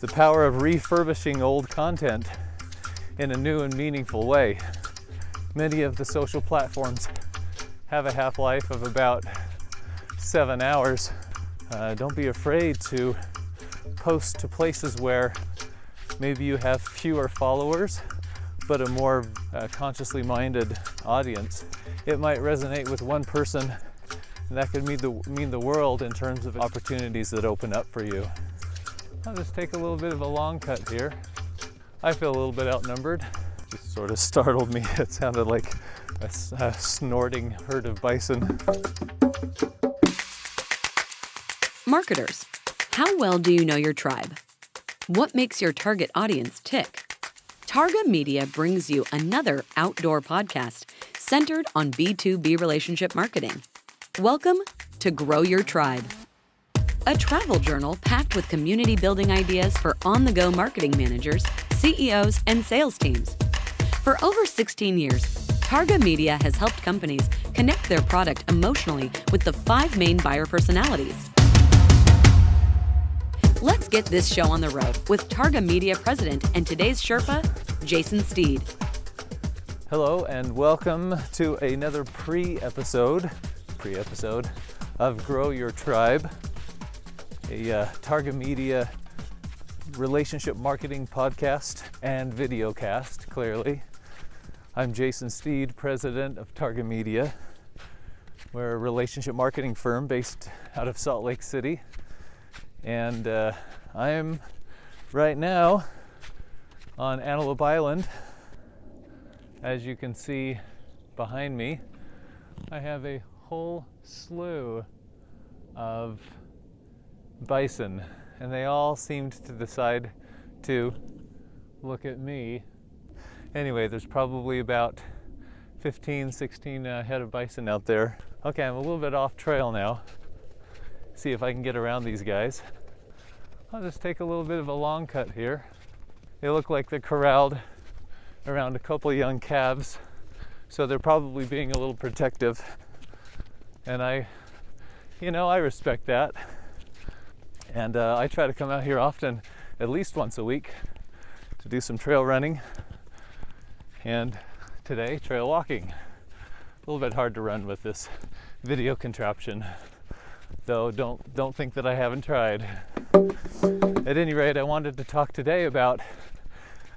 the power of refurbishing old content in a new and meaningful way. Many of the social platforms have a half-life of about 7 hours. Don't be afraid to post to places where maybe you have fewer followers, but a more consciously minded audience. It might resonate with one person, and that could mean the world in terms of opportunities that open up for you. I'll just take a little bit of a long cut here. I feel a little bit outnumbered. Just sort of startled me. It sounded like a snorting herd of bison. Marketers, how well do you know your tribe? What makes your target audience tick? Targa Media brings you another outdoor podcast centered on B2B relationship marketing. Welcome to Grow Your Tribe, a travel journal packed with community-building ideas for on-the-go marketing managers, CEOs, and sales teams. For over 16 years, Targa Media has helped companies connect their product emotionally with the 5 main buyer personalities. Let's get this show on the road with Targa Media President and today's Sherpa, Jason Steed. Hello and welcome to another pre-episode of Grow Your Tribe, a Targa Media relationship marketing podcast and videocast, clearly. I'm Jason Steed, president of Targa Media. We're a relationship marketing firm based out of Salt Lake City. And I'm right now on Antelope Island. As you can see behind me, I have a whole slew of bison, and they all seemed to decide to look at me. Anyway, there's probably about 15, 16 head of bison out there. Okay, I'm a little bit off trail now. See if I can get around these guys. I'll just take a little bit of a long cut here. They look like they're corralled around a couple of young calves, so they're probably being a little protective. And I respect that. And I try to come out here often, at least once a week, to do some trail running. And today, trail walking. A little bit hard to run with this video contraption, though don't think that I haven't tried. At any rate, I wanted to talk today about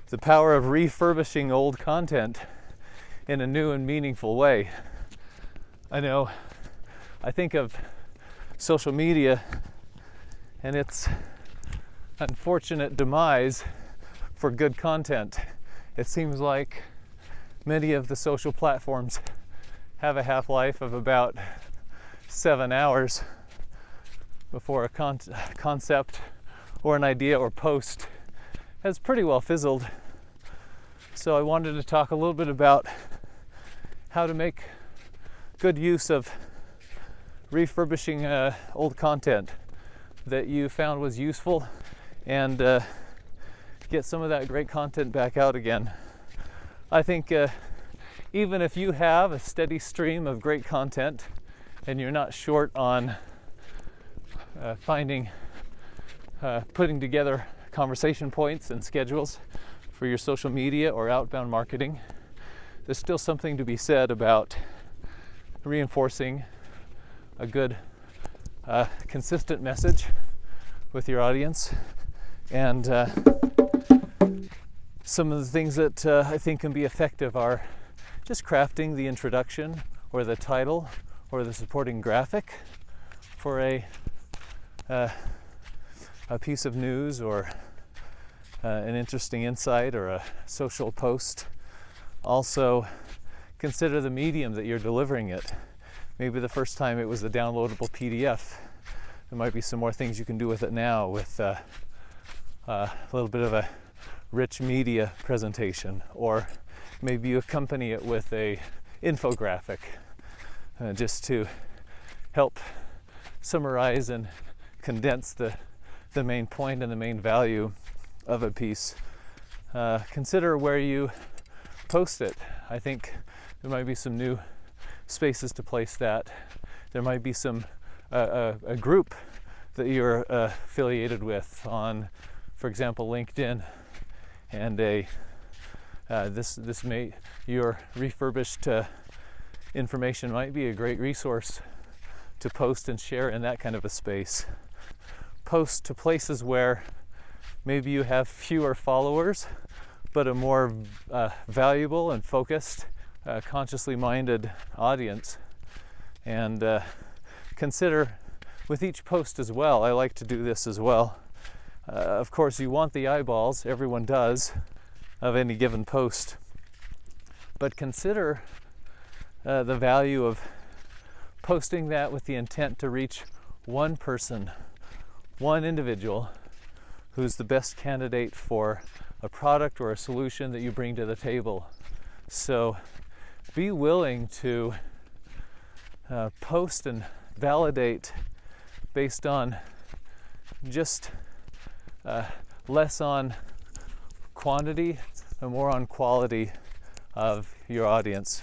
the power of refurbishing old content in a new and meaningful way. I think of social media and its unfortunate demise for good content. It seems like many of the social platforms have a half-life of about 7 hours before a concept or an idea or post has pretty well fizzled. So I wanted to talk a little bit about how to make good use of refurbishing old content that you found was useful and get some of that great content back out again. I think even if you have a steady stream of great content and you're not short on putting together conversation points and schedules for your social media or outbound marketing, there's still something to be said about reinforcing a good, consistent message with your audience. And some of the things that I think can be effective are just crafting the introduction or the title or the supporting graphic for a piece of news or an interesting insight or a social post. Also, consider the medium that you're delivering it. Maybe the first time it was a downloadable PDF. There might be some more things you can do with it now with a little bit of a rich media presentation, or maybe you accompany it with a infographic just to help summarize and condense the main point and the main value of a piece. Consider where you post it. I think there might be some new spaces to place that. There might be some a group that you're affiliated with on for example, LinkedIn, and your refurbished information might be a great resource to post and share in that kind of a space. Post to places where maybe you have fewer followers, but a more valuable and focused, consciously minded audience. And consider with each post as well, I like to do this as well. Of course, you want the eyeballs, everyone does, of any given post. But consider the value of posting that with the intent to reach one person, one individual, who's the best candidate for a product or a solution that you bring to the table. So be willing to post and validate based on just less on quantity and more on quality of your audience,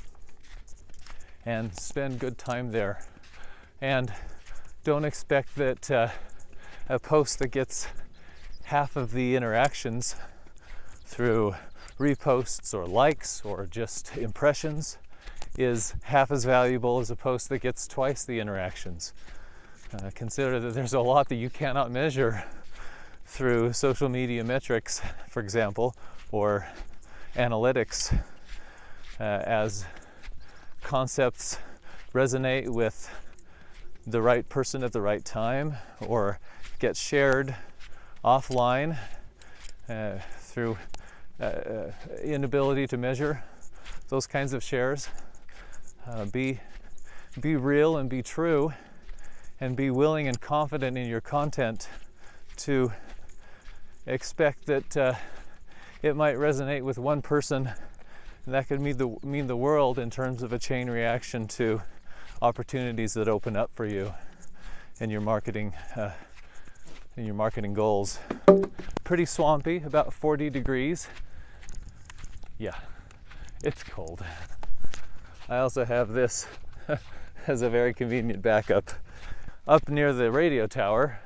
and spend good time there. And don't expect that a post that gets half of the interactions through reposts or likes or just impressions is half as valuable as a post that gets twice the interactions. Consider that there's a lot that you cannot measure through social media metrics, for example, or analytics, as concepts resonate with the right person at the right time or get shared offline through inability to measure those kinds of shares. Be real and be true, and be willing and confident in your content to expect that it might resonate with one person, and that could mean the world in terms of a chain reaction to opportunities that open up for you in your marketing goals. Pretty swampy, about 40 degrees. Yeah, it's cold. I also have this as a very convenient backup. Up near the radio tower,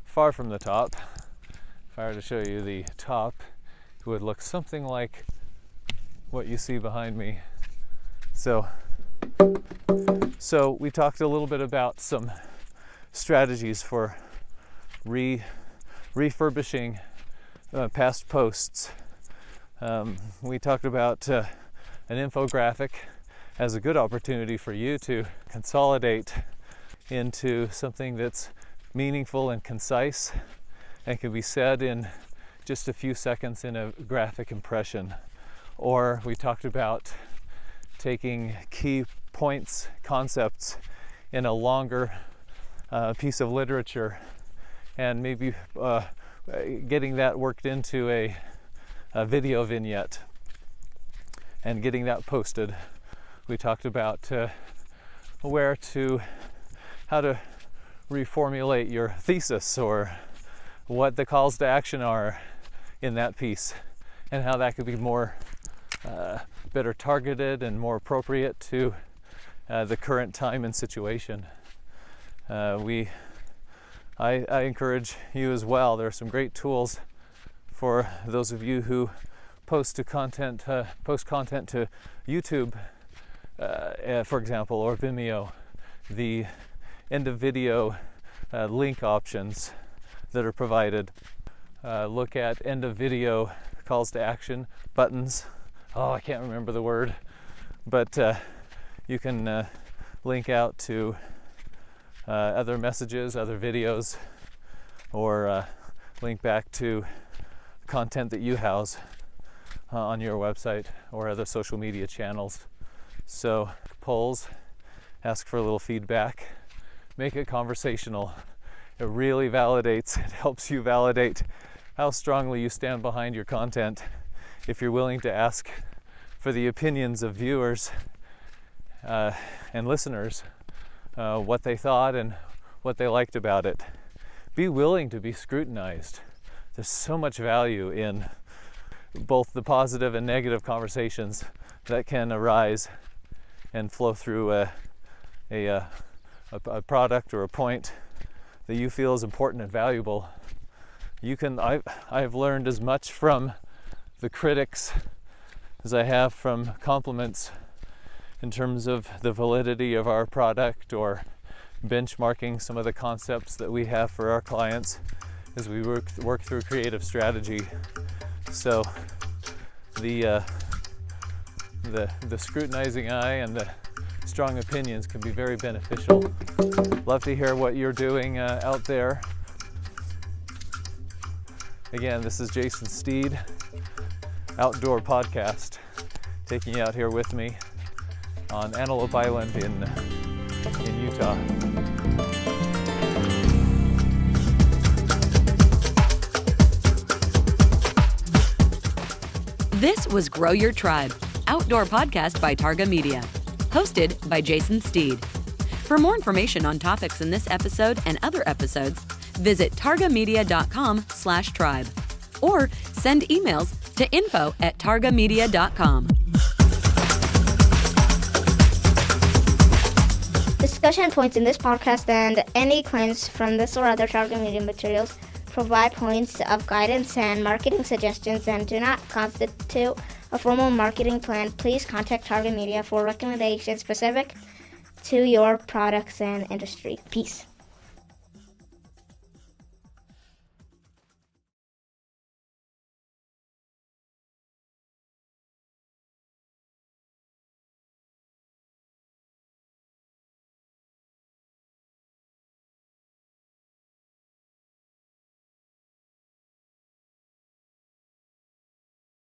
far from the top, if I were to show you the top, it would look something like what you see behind me. So we talked a little bit about some strategies for refurbishing past posts. We talked about an infographic as a good opportunity for you to consolidate into something that's meaningful and concise and can be said in just a few seconds in a graphic impression. Or we talked about taking key points, concepts in a longer piece of literature and maybe getting that worked into a video vignette and getting that posted. We talked about how to reformulate your thesis or what the calls to action are in that piece, and how that could be more better targeted and more appropriate to the current time and situation. I encourage you as well. There are some great tools for those of you who post content to YouTube, for example, or Vimeo. The end of video link options that are provided. Look at end of video calls to action buttons. Oh, I can't remember the word, but you can link out to other messages, other videos, or link back to content that you house on your website or other social media channels. So polls, ask for a little feedback, make it conversational. It really validates, it helps you validate how strongly you stand behind your content if you're willing to ask for the opinions of viewers and listeners, what they thought and what they liked about it. Be willing to be scrutinized. There's so much value in both the positive and negative conversations that can arise and flow through a product or a point that you feel is important and valuable. I've learned as much from the critics as I have from compliments in terms of the validity of our product or benchmarking some of the concepts that we have for our clients as we work through creative strategy. So the scrutinizing eye and the strong opinions can be very beneficial. Love to hear what you're doing out there. Again, this is Jason Steed, Outdoor Podcast, taking you out here with me on Antelope Island in Utah. This was Grow Your Tribe, Outdoor Podcast by Targa Media, hosted by Jason Steed. For more information on topics in this episode and other episodes, visit targamedia.com/tribe or send emails to info@targamedia.com. Discussion points in this podcast and any claims from this or other Targa Media materials provide points of guidance and marketing suggestions and do not constitute a formal marketing plan. Please contact Targa Media for recommendations specific to your products and industry. Peace.